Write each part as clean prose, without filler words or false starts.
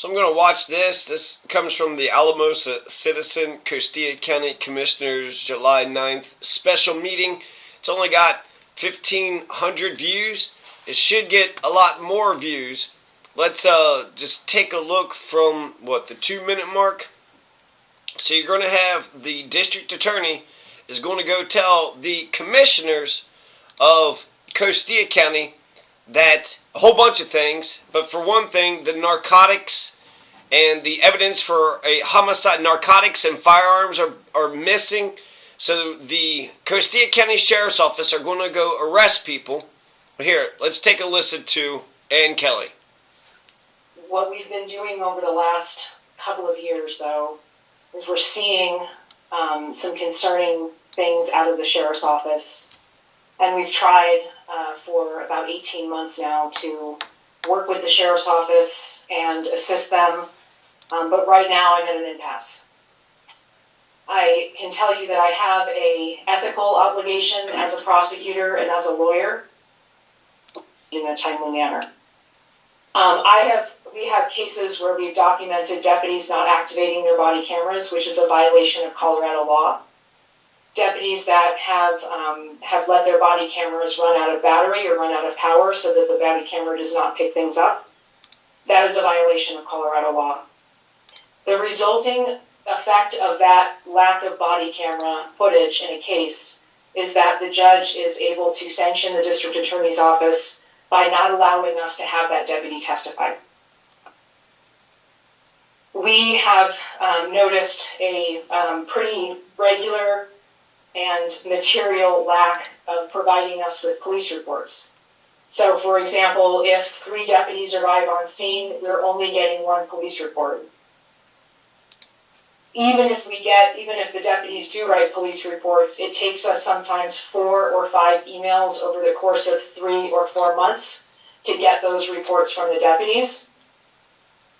So I'm going to watch this. This comes from the Alamosa Citizen, Costilla County Commissioners, July 9th special meeting. It's only got 1,500 views. It should get a lot more views. Let's just take a look from, the 2-minute mark. So you're going to have the district attorney is going to go tell the commissioners of Costilla County that a whole bunch of things, but for one thing, the narcotics and the evidence for a homicide, narcotics and firearms are missing. So the Costilla County Sheriff's Office are going to go arrest people. Here, let's take a listen to Ann Kelly. What we've been doing over the last couple of years, though, is we're seeing some concerning things out of the Sheriff's Office. And we've tried for about 18 months now to work with the Sheriff's Office and assist them. But right now I'm at an impasse. I can tell you that I have an ethical obligation as a prosecutor and as a lawyer in a timely manner. We have cases where we've documented deputies not activating their body cameras, which is a violation of Colorado law. Deputies that have let their body cameras run out of battery or run out of power so that the body camera does not pick things up. That is a violation of Colorado law. The resulting effect of that lack of body camera footage in a case is that the judge is able to sanction the district attorney's office by not allowing us to have that deputy testify. We have noticed a pretty regular and material lack of providing us with police reports. So, for example, if 3 deputies arrive on scene, we're only getting 1 police report. Even if the deputies do write police reports, it takes us sometimes 4 or 5 emails over the course of 3 or 4 months to get those reports from the deputies.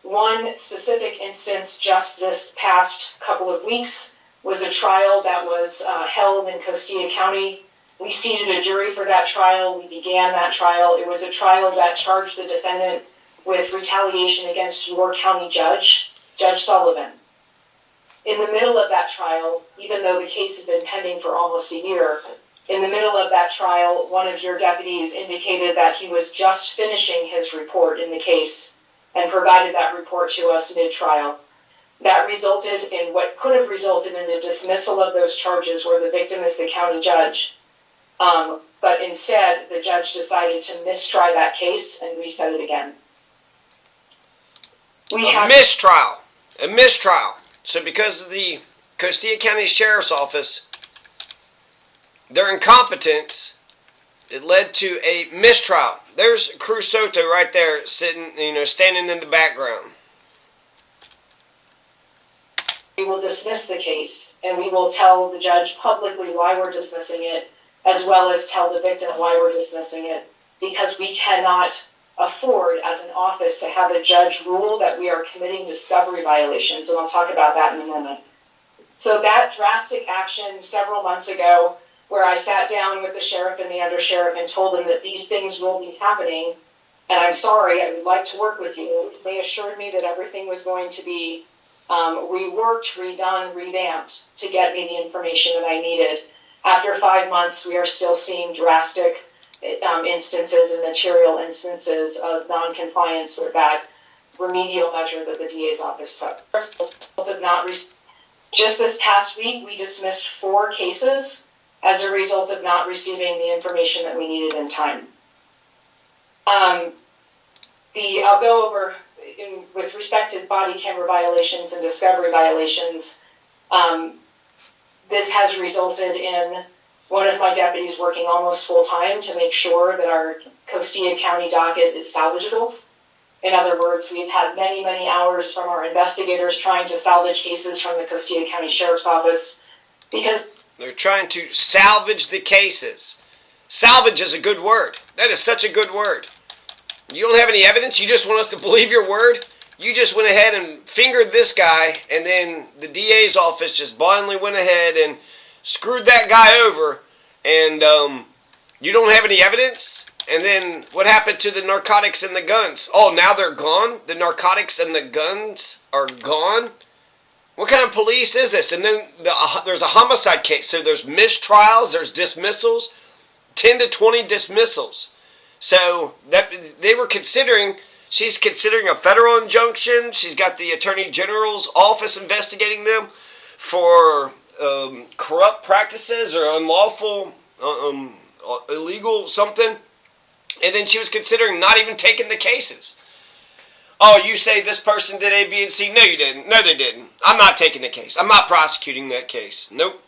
One specific instance just this past couple of weeks was a trial that was held in Costilla County. We seated a jury for that trial. We began that trial. It was a trial that charged the defendant with retaliation against your county judge, Judge Sullivan. In the middle of that trial, even though the case had been pending for almost a year, in the middle of that trial, one of your deputies indicated that he was just finishing his report in the case and provided that report to us mid-trial. That resulted in what could have resulted in the dismissal of those charges where the victim is the county judge. But instead, the judge decided to mistry that case and reset it again. A mistrial. So because of the Costilla County Sheriff's Office, their incompetence, it led to a mistrial. There's Cruz Soto right there sitting, standing in the background. We will dismiss the case, and we will tell the judge publicly why we're dismissing it, as well as tell the victim why we're dismissing it, because we cannot afford as an office to have a judge rule that we are committing discovery violations, and I'll talk about that in a moment. So that drastic action several months ago, where I sat down with the sheriff and the undersheriff and told them that these things will be happening, and I'm sorry, I would like to work with you. They assured me that everything was going to be reworked, redone, revamped to get me the information that I needed. After 5 months, we are still seeing drastic instances and material instances of non-compliance with that remedial measure that the DA's office took. Just this past week, we dismissed 4 cases as a result of not receiving the information that we needed in time. I'll go over, with respect to body camera violations and discovery violations, this has resulted in one of my deputies working almost full-time to make sure that our Costilla County docket is salvageable. In other words, we've had many, many hours from our investigators trying to salvage cases from the Costilla County Sheriff's Office because they're trying to salvage the cases. Salvage is a good word. That is such a good word. You don't have any evidence? You just want us to believe your word? You just went ahead and fingered this guy, and then the DA's office just blindly went ahead and screwed that guy over, and you don't have any evidence? And then what happened to the narcotics and the guns? Oh, now they're gone? The narcotics and the guns are gone? What kind of police is this? And then there's a homicide case. So there's mistrials, there's dismissals, 10 to 20 dismissals. So that they were considering, she's considering a federal injunction. She's got the Attorney General's office investigating them for corrupt practices or unlawful, illegal something. And then she was considering not even taking the cases. Oh, you say this person did A, B, and C. No, you didn't. No, they didn't. I'm not taking the case. I'm not prosecuting that case. Nope.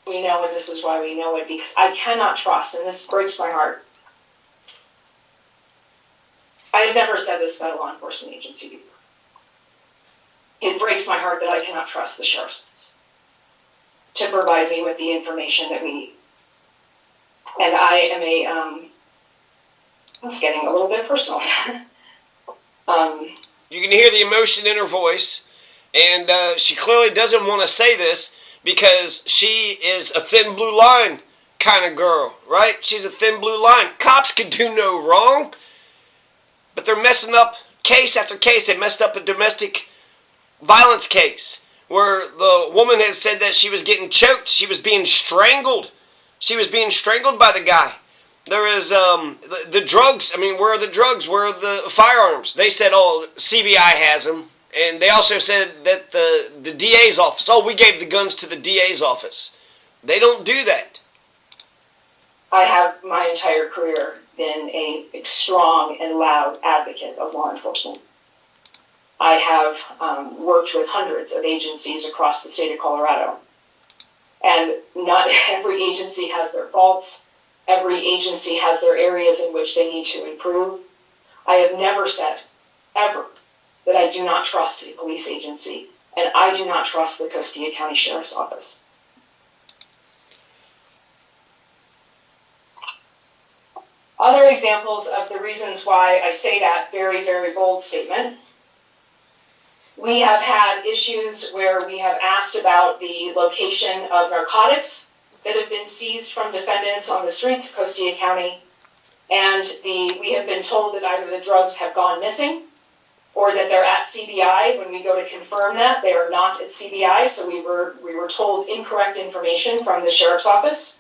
We know, and this is why we know it, because I cannot trust, and this breaks my heart. I have never said this about a law enforcement agency before. It breaks my heart that I cannot trust the sheriff's office to provide me with the information that we need. And I am it's getting a little bit personal. You can hear the emotion in her voice, and she clearly doesn't want to say this because she is a thin blue line kind of girl, right? She's a thin blue line. Cops can do no wrong, but they're messing up case after case. They messed up a domestic violence case where the woman had said that she was getting choked. She was being strangled. She was being strangled by the guy. There is the drugs. I mean, where are the drugs? Where are the firearms? They said, oh, CBI has them. And they also said that the DA's office, oh, we gave the guns to the DA's office. They don't do that. I have my entire career been a strong and loud advocate of law enforcement. I have worked with hundreds of agencies across the state of Colorado. And not every agency has their faults. Every agency has their areas in which they need to improve. I have never said, ever, that I do not trust a police agency, and I do not trust the Costilla County Sheriff's Office. Other examples of the reasons why I say that very, very bold statement. We have had issues where we have asked about the location of narcotics that have been seized from defendants on the streets of Costilla County, and we have been told that either the drugs have gone missing or that they're at CBI. When we go to confirm that, they are not at CBI, so we were told incorrect information from the sheriff's office.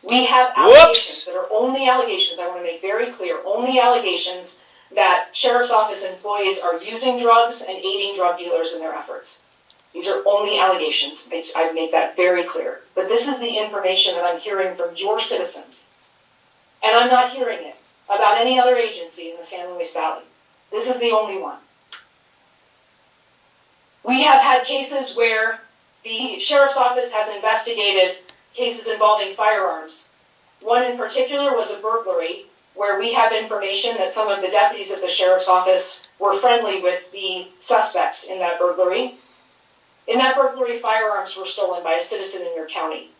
We have allegations that are only allegations, I want to make very clear, only allegations that sheriff's office employees are using drugs and aiding drug dealers in their efforts. These are only allegations. I make that very clear. But this is the information that I'm hearing from your citizens. And I'm not hearing it about any other agency in the San Luis Valley. This is the only one. We have had cases where the sheriff's office has investigated cases involving firearms. One in particular was a burglary where we have information that some of the deputies at the sheriff's office were friendly with the suspects in that burglary. In that burglary, firearms were stolen by a citizen in your county.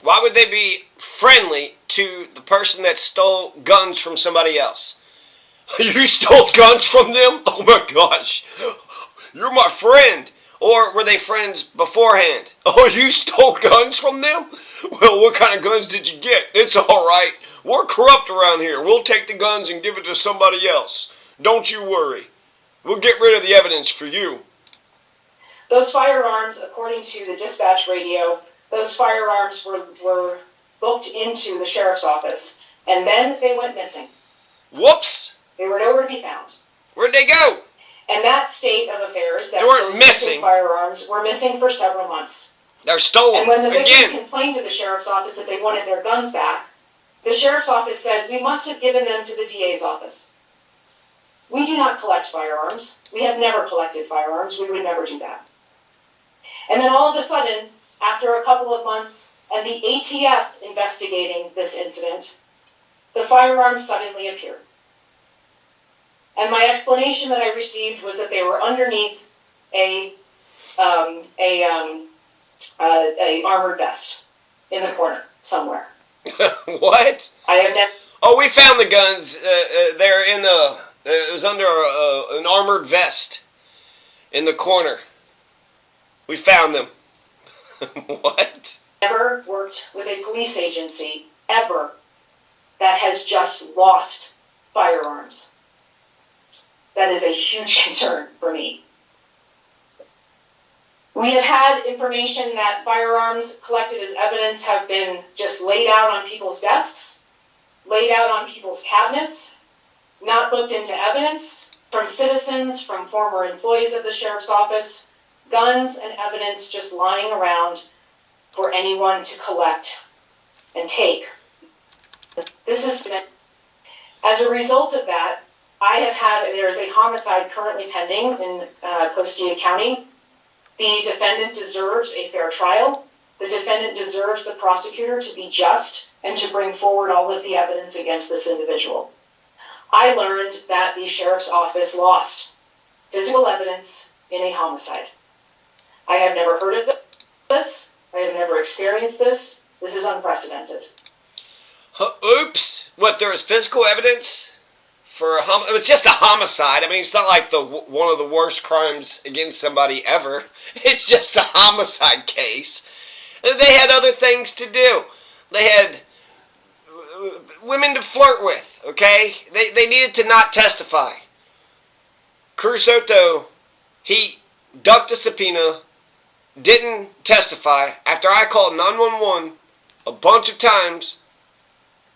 Why would they be friendly to the person that stole guns from somebody else? You stole guns from them? Oh my gosh. You're my friend. Or were they friends beforehand? Oh, you stole guns from them? Well, what kind of guns did you get? It's all right. We're corrupt around here. We'll take the guns and give it to somebody else. Don't you worry. We'll get rid of the evidence for you. Those firearms, according to the dispatch radio, those firearms were booked into the sheriff's office, and then they went missing. Whoops! They were nowhere to be found. Where'd they go? And that state of affairs, that they weren't missing. Firearms were missing for several months. They're stolen. And when the victim again complained to the sheriff's office that they wanted their guns back, the sheriff's office said, we must have given them to the DA's office. We do not collect firearms. We have never collected firearms. We would never do that. And then all of a sudden, after a couple of months, and the ATF investigating this incident, the firearms suddenly appeared. And my explanation that I received was that they were underneath a armored vest in the corner somewhere. What? I have never. Oh, we found the guns. They're in the. It was under an armored vest in the corner. We found them. What? Never worked with a police agency ever that has just lost firearms. That is a huge concern for me. We have had information that firearms collected as evidence have been just laid out on people's desks, laid out on people's cabinets, not booked into evidence, from citizens, from former employees of the sheriff's office, guns and evidence just lying around for anyone to collect and take. This is, as a result of that, there is a homicide currently pending in Costilla County. The defendant deserves a fair trial. The defendant deserves the prosecutor to be just and to bring forward all of the evidence against this individual. I learned that the sheriff's office lost physical evidence in a homicide. I have never heard of this. I have never experienced this. This is unprecedented. Oops! What, there is physical evidence for a homicide? It's just a homicide. I mean, it's not like one of the worst crimes against somebody ever. It's just a homicide case. They had other things to do. They had women to flirt with, okay? They needed to not testify. Cruz Soto, he ducked a subpoena, didn't testify. After I called 911 a bunch of times,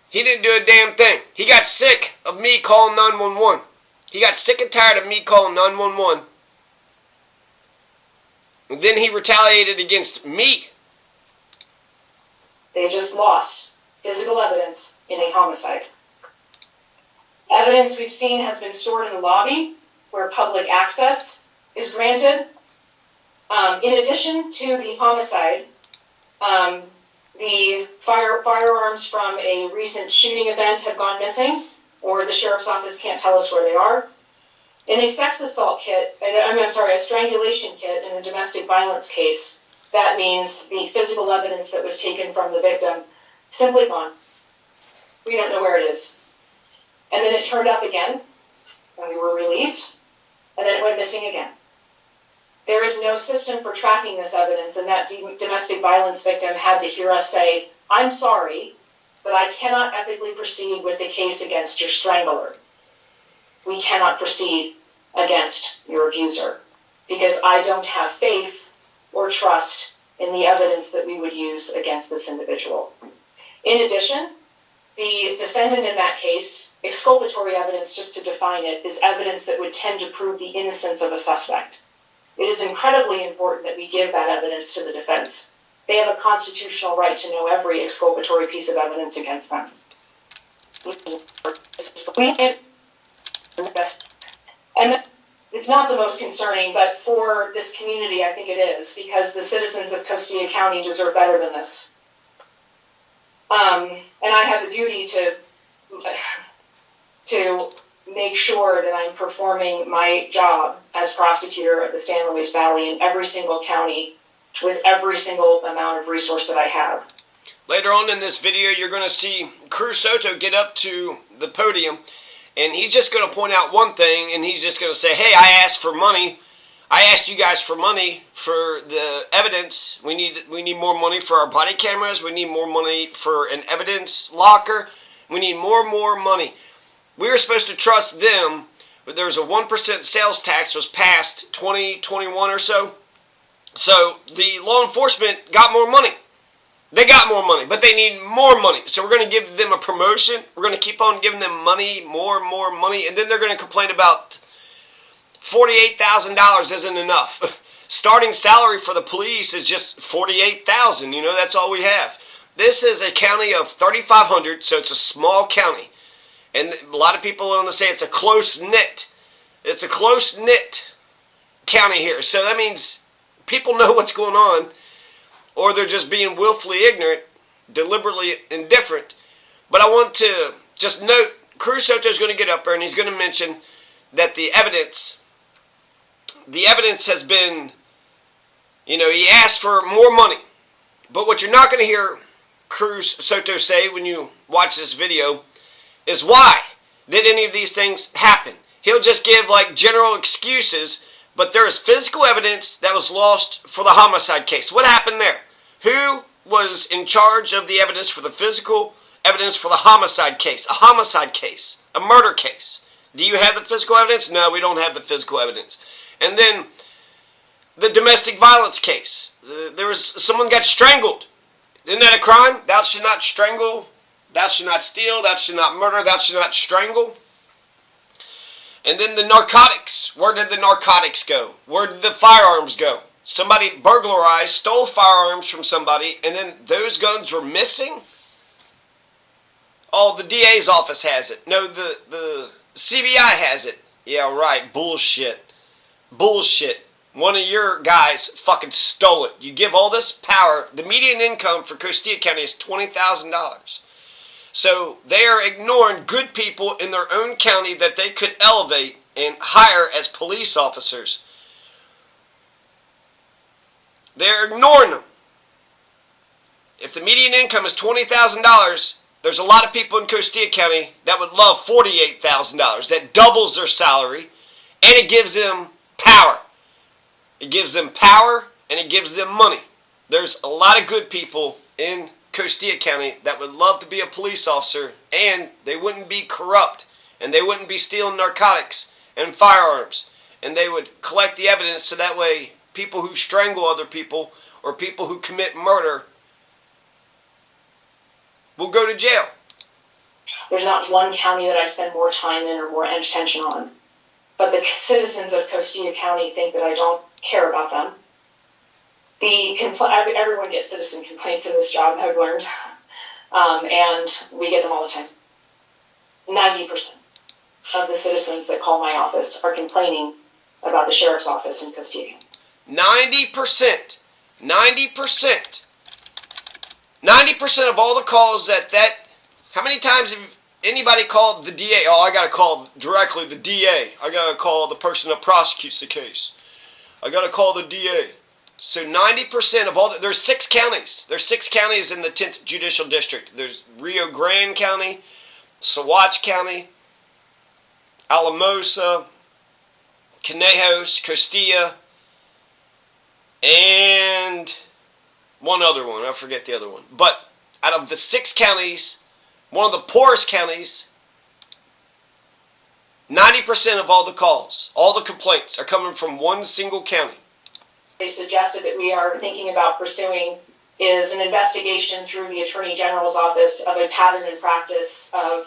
he didn't do a damn thing. He got sick of me calling 911. He got sick and tired of me calling 911. And then he retaliated against me. They just lost physical evidence in a homicide. Evidence we've seen has been stored in the lobby where public access is granted. In addition to the homicide, the firearms from a recent shooting event have gone missing, or the sheriff's office can't tell us where they are. In a sex assault kit, a strangulation kit in a domestic violence case, that means the physical evidence that was taken from the victim simply gone. We don't know where it is. And then it turned up again, and we were relieved, and then it went missing again. There is no system for tracking this evidence, and that domestic violence victim had to hear us say, "I'm sorry, but I cannot ethically proceed with the case against your strangler. We cannot proceed against your abuser because I don't have faith or trust in the evidence that we would use against this individual." In addition, the defendant in that case, exculpatory evidence, just to define it, is evidence that would tend to prove the innocence of a suspect. It is incredibly important that we give that evidence to the defense. They have a constitutional right to know every exculpatory piece of evidence against them. And it's not the most concerning, but for this community, I think it is, because the citizens of Costilla County deserve better than this. And I have a duty to make sure that I'm performing my job as prosecutor of the San Luis Valley in every single county with every single amount of resource that I have. Later on in this video, you're going to see Cruz Soto get up to the podium, and he's just going to point out one thing, and he's just going to say, "Hey, I asked for money. I asked you guys for money for the evidence. We need more money for our body cameras. We need more money for an evidence locker. We need more money." We were supposed to trust them, but there was a 1% sales tax was passed 2021 or so. So the law enforcement got more money. They got more money, but they need more money. So we're going to give them a promotion. We're going to keep on giving them money, more money, and then they're going to complain about $48,000 isn't enough. Starting salary for the police is just $48,000. You know, that's all we have. This is a county of 3,500, so it's a small county. And a lot of people want to say it's a close-knit. It's a close-knit county here. So that means people know what's going on, or they're just being willfully ignorant, deliberately indifferent. But I want to just note, Cruz Soto is going to get up there and he's going to mention that the evidence has been, he asked for more money. But what you're not going to hear Cruz Soto say when you watch this video is why did any of these things happen. He'll just give like general excuses, but there is physical evidence that was lost for the homicide case. What happened there? Who was in charge of the evidence for the physical evidence for the homicide case, a murder case. Do you have the physical evidence? No, we don't have the physical evidence. And then the domestic violence case. Someone got strangled. Isn't that a crime? Thou shalt not strangle, thou shalt not steal, thou shalt not murder, thou shalt not strangle. And then the narcotics. Where did the narcotics go? Where did the firearms go? Somebody burglarized, stole firearms from somebody, and then those guns were missing? Oh, the DA's office has it. No, the CBI has it. Yeah, right. Bullshit. Bullshit. One of your guys fucking stole it. You give all this power. The median income for Costilla County is $20,000. So they are ignoring good people in their own county that they could elevate and hire as police officers. They're ignoring them. If the median income is $20,000, there's a lot of people in Costilla County that would love $48,000. That doubles their salary, and it gives them power. It gives them power, and it gives them money. There's a lot of good people in Costilla County that would love to be a police officer, and they wouldn't be corrupt, and they wouldn't be stealing narcotics and firearms, and they would collect the evidence so that way people who strangle other people or people who commit murder will go to jail. There's not one county that I spend more time in or more attention on. But the citizens of Costilla County think that I don't care about them. Everyone gets citizen complaints in this job, I've learned. And we get them all the time. 90% of the citizens that call my office are complaining about the sheriff's office in Costilla County. 90%. 90% of all the calls how many times have anybody called the DA? Oh, I got to call directly the DA. I got to call the person that prosecutes the case. I got to call the DA. So 90% of there's 6 counties. There's 6 counties in the 10th Judicial District. There's Rio Grande County, Saguache County, Alamosa, Conejos, Costilla, and one other one. I forget the other one. But out of the 6 counties, one of the poorest counties, 90% of all the calls, all the complaints are coming from one single county. They suggested that we are thinking about pursuing is an investigation through the Attorney General's office of a pattern and practice of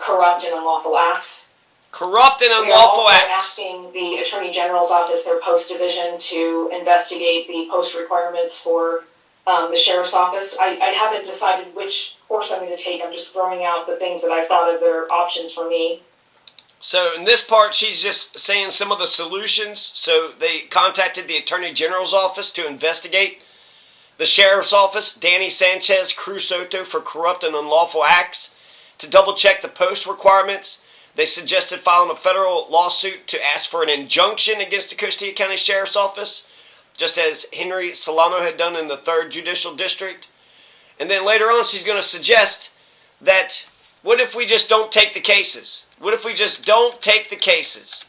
corrupt and unlawful acts. Corrupt and unlawful acts. We are asking the Attorney General's office, their post division, to investigate the post requirements for the Sheriff's office. I haven't decided which course I'm going to take. I'm just throwing out the things that I've thought of that are options for me. So in this part, she's just saying some of the solutions. So they contacted the Attorney General's office to investigate the Sheriff's office, Danny Sanchez, Cruz, Soto, for corrupt and unlawful acts. To double check the post requirements, they suggested filing a federal lawsuit to ask for an injunction against the Costilla County Sheriff's office, just as Henry Solano had done in the 3rd Judicial District. And then later on, she's going to suggest that, what if we just don't take the cases? What if we just don't take the cases?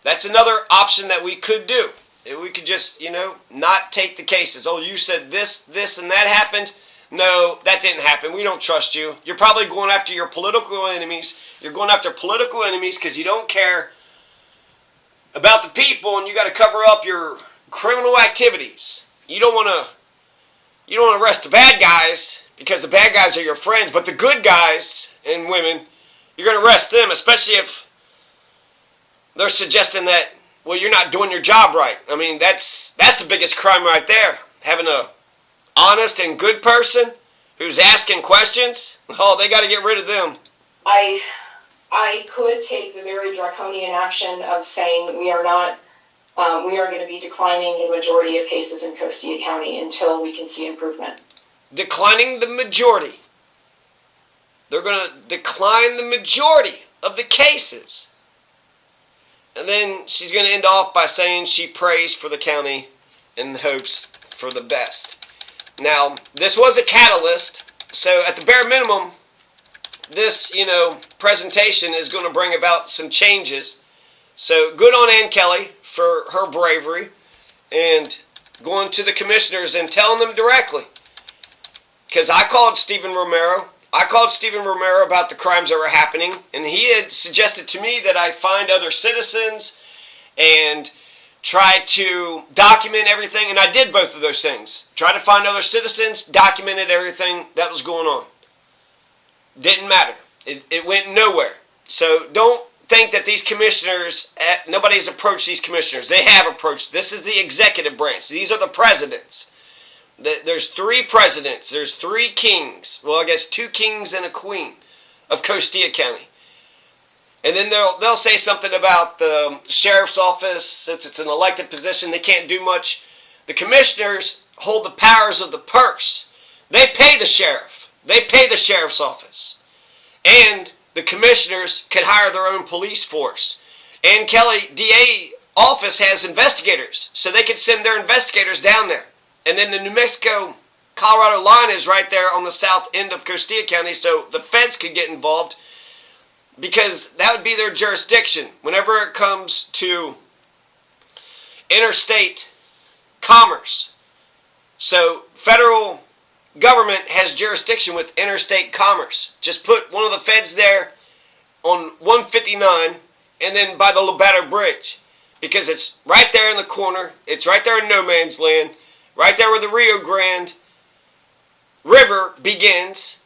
That's another option that we could do. We could just, not take the cases. Oh, you said this, and that happened. No, that didn't happen. We don't trust you. You're probably going after your political enemies. You're going after political enemies because you don't care about the people, and you got to cover up your criminal activities. You don't want to arrest the bad guys because the bad guys are your friends, but the good guys and women, you're going to arrest them, especially if they're suggesting that, well, you're not doing your job right. I mean, that's the biggest crime right there. Having a honest and good person who's asking questions, oh, they got to get rid of them. I could take the very draconian action of saying we are going to be declining the majority of cases in Costilla County until we can see improvement. Declining the majority. They're going to decline the majority of the cases. And then she's going to end off by saying she prays for the county and hopes for the best. Now, this was a catalyst, so at the bare minimum, this, presentation is going to bring about some changes. So good on Ann Kelly for her bravery and going to the commissioners and telling them directly. Because I called Stephen Romero, I called Stephen Romero about the crimes that were happening, and he had suggested to me that I find other citizens and try to document everything, and I did both of those things. Tried to find other citizens, documented everything that was going on. Didn't matter. It went nowhere. So don't think that these commissioners, nobody's approached these commissioners. They have approached. This is the executive branch. These are the presidents. There's 3 presidents. There's 3 kings. Well, I guess 2 kings and a queen of Costilla County. And then they'll say something about the sheriff's office. Since it's an elected position, they can't do much. The commissioners hold the powers of the purse. They pay the sheriff. They pay the sheriff's office. And the commissioners can hire their own police force. And Kelly, DA office has investigators. So they could send their investigators down there. And then the New Mexico-Colorado line is right there on the south end of Costilla County. So the feds could get involved, because that would be their jurisdiction whenever it comes to interstate commerce. So federal government has jurisdiction with interstate commerce. Just put one of the feds there on 159 and then by the Lobato Bridge, because it's right there in the corner. It's right there in no man's land, right there where the Rio Grande River begins.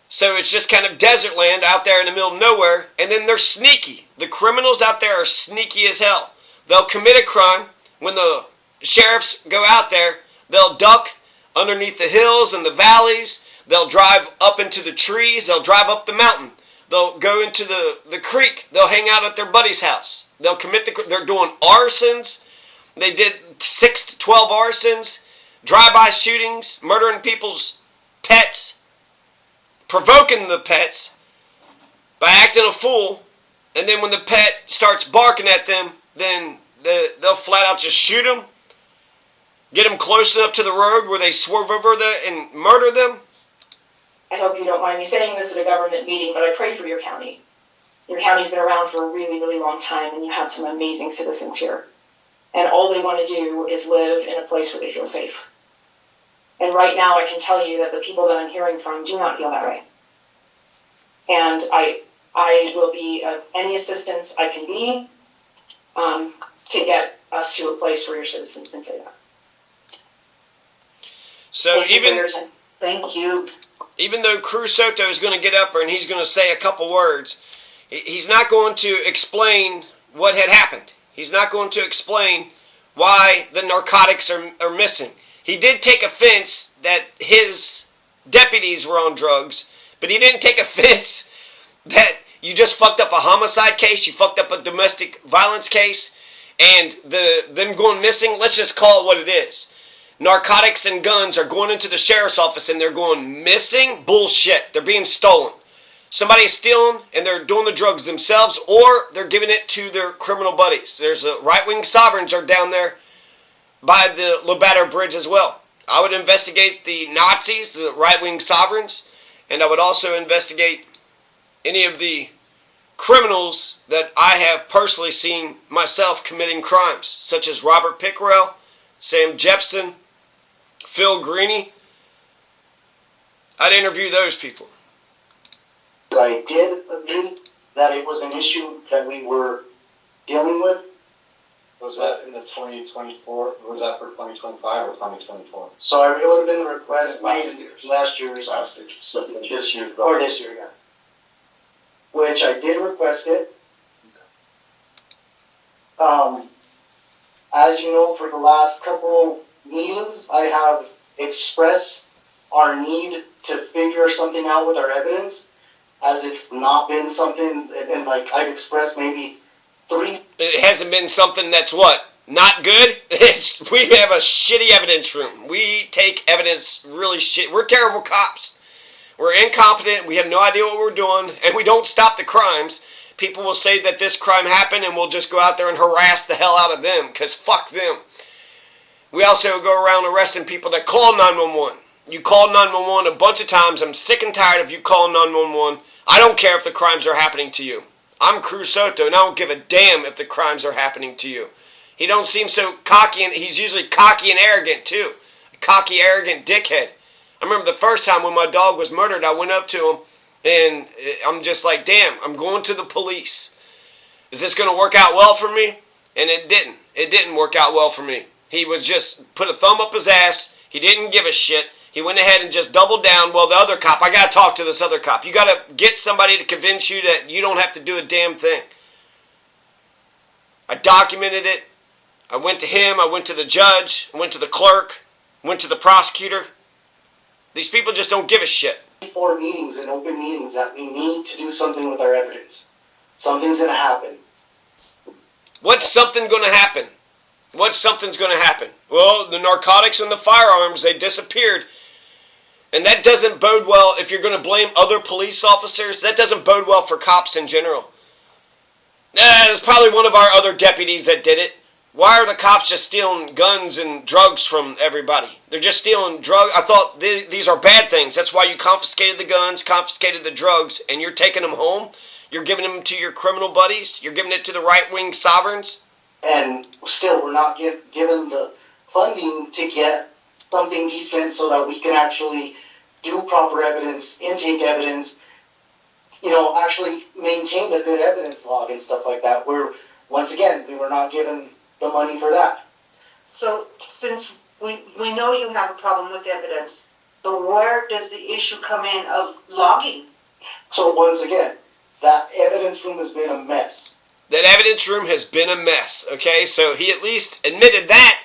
So it's just kind of desert land out there in the middle of nowhere. And then they're sneaky. The criminals out there are sneaky as hell. They'll commit a crime. When the sheriffs go out there, they'll duck underneath the hills and the valleys. They'll drive up into the trees. They'll drive up the mountain. They'll go into the creek. They'll hang out at their buddy's house. They'll they're doing arsons. They did 6 to 12 arsons, drive-by shootings, murdering people's pets, provoking the pets by acting a fool, and then when the pet starts barking at them, then they'll flat out just shoot them, get them close enough to the road where they swerve over and murder them. I hope you don't mind me saying this at a government meeting, but I pray for your county. Your county's been around for a really, really long time, and you have some amazing citizens here. And all they want to do is live in a place where they feel safe. And right now I can tell you that the people that I'm hearing from do not feel that way. And I will be of any assistance I can be to get us to a place where your citizens can say that. So Thank you. Even though Cruz Soto is going to get up and he's going to say a couple words, he's not going to explain what had happened. He's not going to explain why the narcotics are missing. He did take offense that his deputies were on drugs, but he didn't take offense that you just fucked up a homicide case, you fucked up a domestic violence case, and them going missing. Let's just call it what it is. Narcotics and guns are going into the sheriff's office and they're going missing. Bullshit. They're being stolen. Somebody's stealing and they're doing the drugs themselves, or they're giving it to their criminal buddies. There's a right-wing sovereigns are down there by the Lobato Bridge as well. I would investigate the Nazis, the right-wing sovereigns, and I would also investigate any of the criminals that I have personally seen myself committing crimes, such as Robert Pickrell, Sam Jepson, Phil Greeny. I'd interview those people. I did agree that it was an issue that we were dealing with. Was that in the 2024, or was that for 2025 or 2024? So it would have been the request made last year, So this year. or this year, yeah. Which I did request it. As you know, for the last couple meetings, I have expressed our need to figure something out with our evidence, as it's not been something, and like I've expressed maybe 3. It hasn't been something that's what? Not good? We have a shitty evidence room. We take evidence really shit. We're terrible cops. We're incompetent. We have no idea what we're doing, and we don't stop the crimes. People will say that this crime happened, and we'll just go out there and harass the hell out of them, because fuck them. We also go around arresting people that call 911. You called 911 a bunch of times. I'm sick and tired of you calling 911. I don't care if the crimes are happening to you. I'm Cruz Soto, and I don't give a damn if the crimes are happening to you. He don't seem so cocky, and he's usually cocky and arrogant, too. A cocky, arrogant dickhead. I remember the first time when my dog was murdered, I went up to him, and I'm just like, damn, I'm going to the police. Is this going to work out well for me? And it didn't. It didn't work out well for me. He was just put a thumb up his ass. He didn't give a shit. He went ahead and just doubled down. Well, the other cop, I got to talk to this other cop. You got to get somebody to convince you that you don't have to do a damn thing. I documented it. I went to him. I went to the judge. I went to the clerk. Went to the prosecutor. These people just don't give a shit. 4 meetings and open meetings that we need to do something with our evidence. Something's going to happen. What's something going to happen? What's something's going to happen? Well, the narcotics and the firearms, they disappeared. And that doesn't bode well if you're going to blame other police officers. That doesn't bode well for cops in general. It's probably one of our other deputies that did it. Why are the cops just stealing guns and drugs from everybody? They're just stealing drugs. I thought these are bad things. That's why you confiscated the guns, confiscated the drugs, and you're taking them home. You're giving them to your criminal buddies. You're giving it to the right-wing sovereigns. And still, we're not given the funding to get something decent so that we can actually do proper evidence, intake evidence, actually maintain a good evidence log and stuff like that. Once again, we were not given the money for that. So, since we know you have a problem with evidence, but where does the issue come in of logging? So once again, that evidence room has been a mess. That evidence room has been a mess, okay? So he at least admitted that.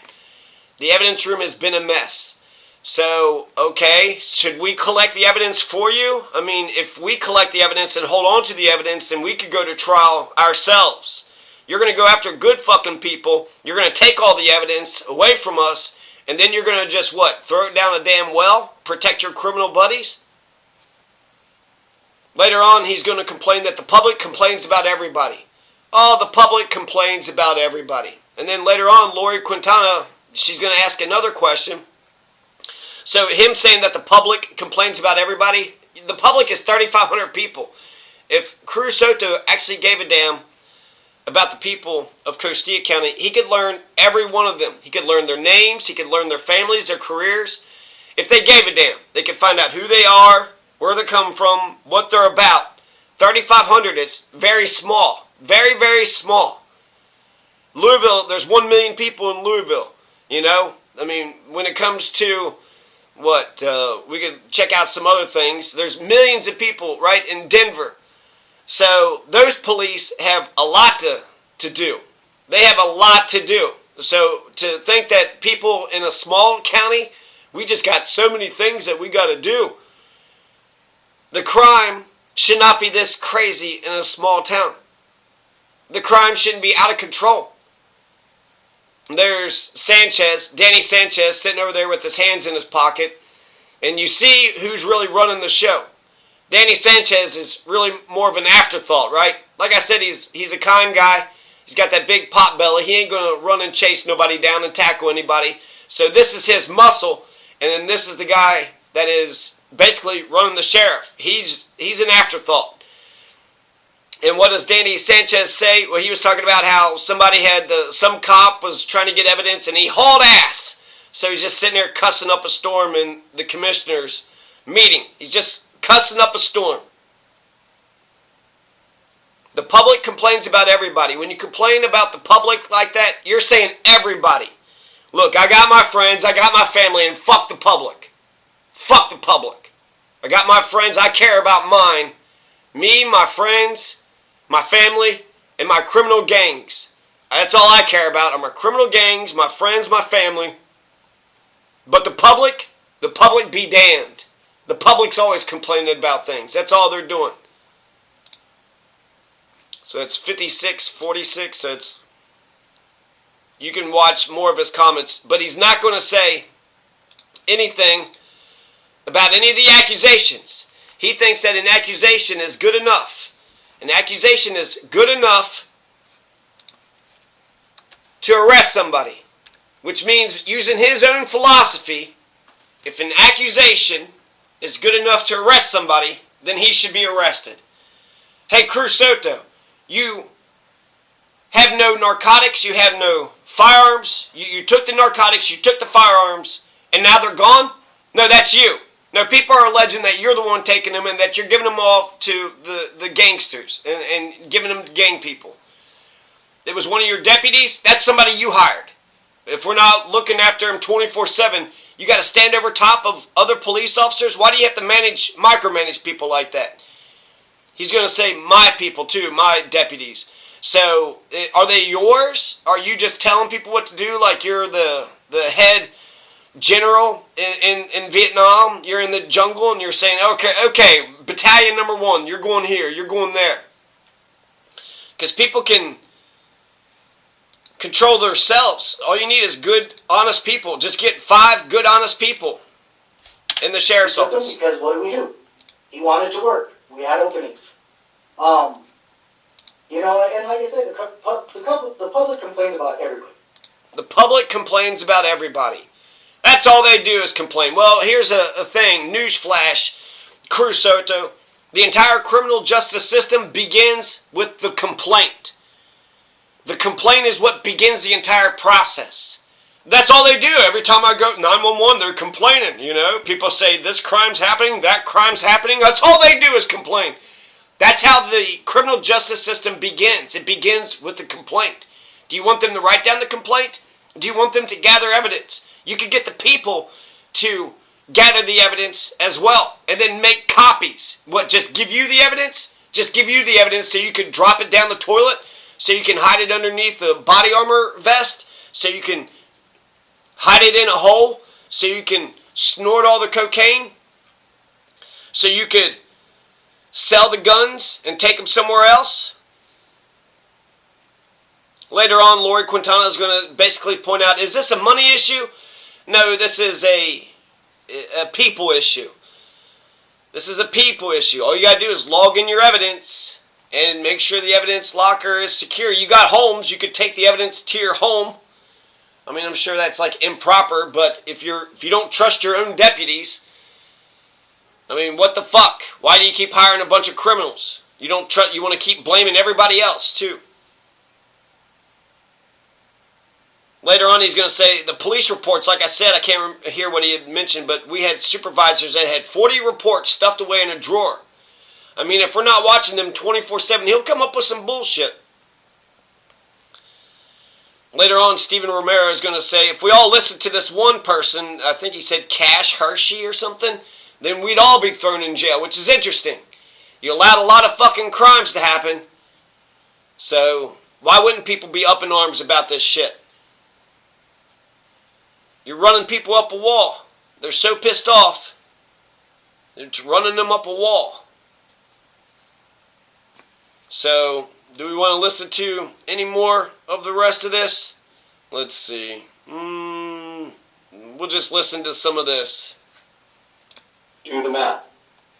The evidence room has been a mess. So, okay, should we collect the evidence for you? I mean, if we collect the evidence and hold on to the evidence, then we could go to trial ourselves. You're going to go after good fucking people. You're going to take all the evidence away from us, and then you're going to just, what, throw it down a damn well? Protect your criminal buddies? Later on, he's going to complain that the public complains about everybody. Oh, the public complains about everybody. And then later on, Lori Quintana, she's going to ask another question. So him saying that the public complains about everybody, the public is 3,500 people. If Cruz Soto actually gave a damn about the people of Costilla County, he could learn every one of them. He could learn their names. He could learn their families, their careers. If they gave a damn, they could find out who they are, where they come from, what they're about. 3,500 is very small. Very, very small. Louisville, there's 1 million people in Louisville. I mean, when it comes to we could check out some other things. There's millions of people right in Denver. So those police have a lot to do. They have a lot to do. So to think that people in a small county, we just got so many things that we got to do. The crime should not be this crazy in a small town. The crime shouldn't be out of control. There's Sanchez, Danny Sanchez, sitting over there with his hands in his pocket. And you see who's really running the show. Danny Sanchez is really more of an afterthought, right? Like I said, he's a kind guy. He's got that big pot belly. He ain't going to run and chase nobody down and tackle anybody. So this is his muscle. And then this is the guy that is basically running the sheriff. He's an afterthought. And what does Danny Sanchez say? Well, he was talking about how somebody some cop was trying to get evidence and he hauled ass. So he's just sitting there cussing up a storm in the commissioner's meeting. He's just cussing up a storm. The public complains about everybody. When you complain about the public like that, you're saying everybody. Look, I got my friends, I got my family, and fuck the public. Fuck the public. I got my friends, I care about mine. Me, my friends, my family, and my criminal gangs. That's all I care about are my criminal gangs, my friends, my family. But the public be damned. The public's always complaining about things. That's all they're doing. So it's 56-46. So you can watch more of his comments. But he's not going to say anything about any of the accusations. He thinks that an accusation is good enough. An accusation is good enough to arrest somebody, which means using his own philosophy, if an accusation is good enough to arrest somebody, then he should be arrested. Hey, Cruz Soto, you have no narcotics, you have no firearms, you took the narcotics, you took the firearms, and now they're gone? No, that's you. No, people are alleging that you're the one taking them and that you're giving them off to the gangsters and giving them to gang people. It was one of your deputies. That's somebody you hired. If we're not looking after him 24/7, you got to stand over top of other police officers. Why do you have to micromanage people like that? He's going to say my people too, my deputies. So are they yours? Are you just telling people what to do like you're the head general in Vietnam? You're in the jungle and you're saying, okay, battalion number 1, you're going here, you're going there. Because people can control themselves. All you need is good, honest people. Just get 5 good, honest people in the sheriff's office. Because what did we do? He wanted to work. We had openings. You know, and like I said, the public complains about everybody. The public complains about everybody. That's all they do is complain. Well, here's a thing. Newsflash, Cruz, Soto. The entire criminal justice system begins with the complaint. The complaint is what begins the entire process. That's all they do. Every time I go 911, they're complaining, you know. People say this crime's happening, that crime's happening. That's all they do is complain. That's how the criminal justice system begins. It begins with the complaint. Do you want them to write down the complaint? Do you want them to gather evidence? You could get the people to gather the evidence as well and then make copies. What, just give you the evidence? Just give you the evidence so you could drop it down the toilet, so you can hide it underneath the body armor vest, so you can hide it in a hole, so you can snort all the cocaine, so you could sell the guns and take them somewhere else. Later on, Lori Quintana is going to basically point out, is this a money issue? No, this is a people issue. This is a people issue. All you got to do is log in your evidence and make sure the evidence locker is secure. You got homes. You could take the evidence to your home. I mean, I'm sure that's like improper, but if you don't trust your own deputies, I mean, what the fuck? Why do you keep hiring a bunch of criminals? You don't trust. You want to keep blaming everybody else too. Later on, he's going to say the police reports, like I said, I can't hear what he had mentioned, but we had supervisors that had 40 reports stuffed away in a drawer. I mean, if we're not watching them 24/7, he'll come up with some bullshit. Later on, Stephen Romero is going to say, if we all listen to this one person, I think he said Cash Hershey or something, then we'd all be thrown in jail, which is interesting. You allowed a lot of fucking crimes to happen, so why wouldn't people be up in arms about this shit? You're running people up a wall. They're so pissed off. They're just running them up a wall. So, do we want to listen to any more of the rest of this? Let's see. We'll just listen to some of this. Do the math.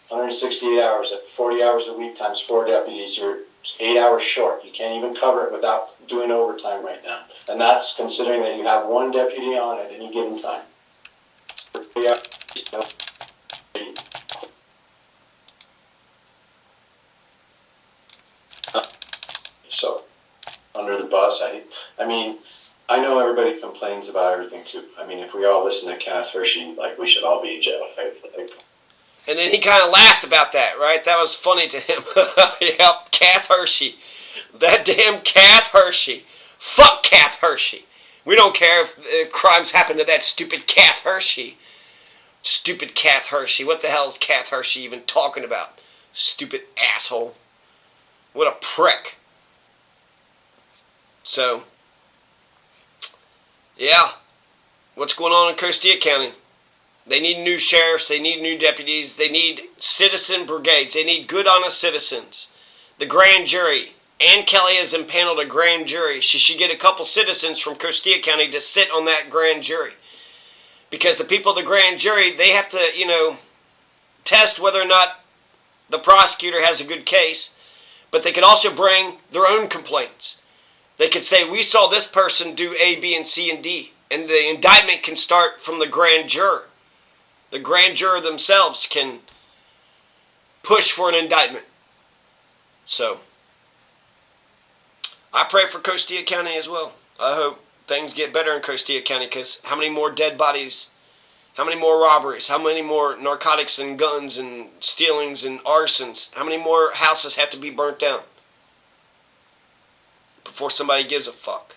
168 hours at 40 hours a week times 4 deputies, you're 8 hours short. You can't even cover it without doing overtime right now. And that's considering that you have 1 deputy on at any given time. So, under the bus, I mean, I know everybody complains about everything too. I mean, if we all listen to Kenneth Hershey, like, we should all be in jail. And then he kind of laughed about that, right? That was funny to him. Yep, Kath Hershey. That damn Kath Hershey. Fuck Kath Hershey. We don't care if crimes happen to that stupid Kath Hershey. Stupid Kath Hershey. What the hell is Kath Hershey even talking about? Stupid asshole. What a prick. So, yeah. What's going on in Costilla County? They need new sheriffs. They need new deputies. They need citizen brigades. They need good, honest citizens. The grand jury. Ann Kelly has impaneled a grand jury. She should get a couple citizens from Costilla County to sit on that grand jury. Because the people of the grand jury, they have to, test whether or not the prosecutor has a good case. But they could also bring their own complaints. They could say, we saw this person do A, B, and C, and D. And the indictment can start from the grand juror. The grand juror themselves can push for an indictment. So, I pray for Costilla County as well. I hope things get better in Costilla County, because how many more dead bodies How many more robberies? How many more narcotics and guns and stealings and arsons? How many more houses have to be burnt down before somebody gives a fuck?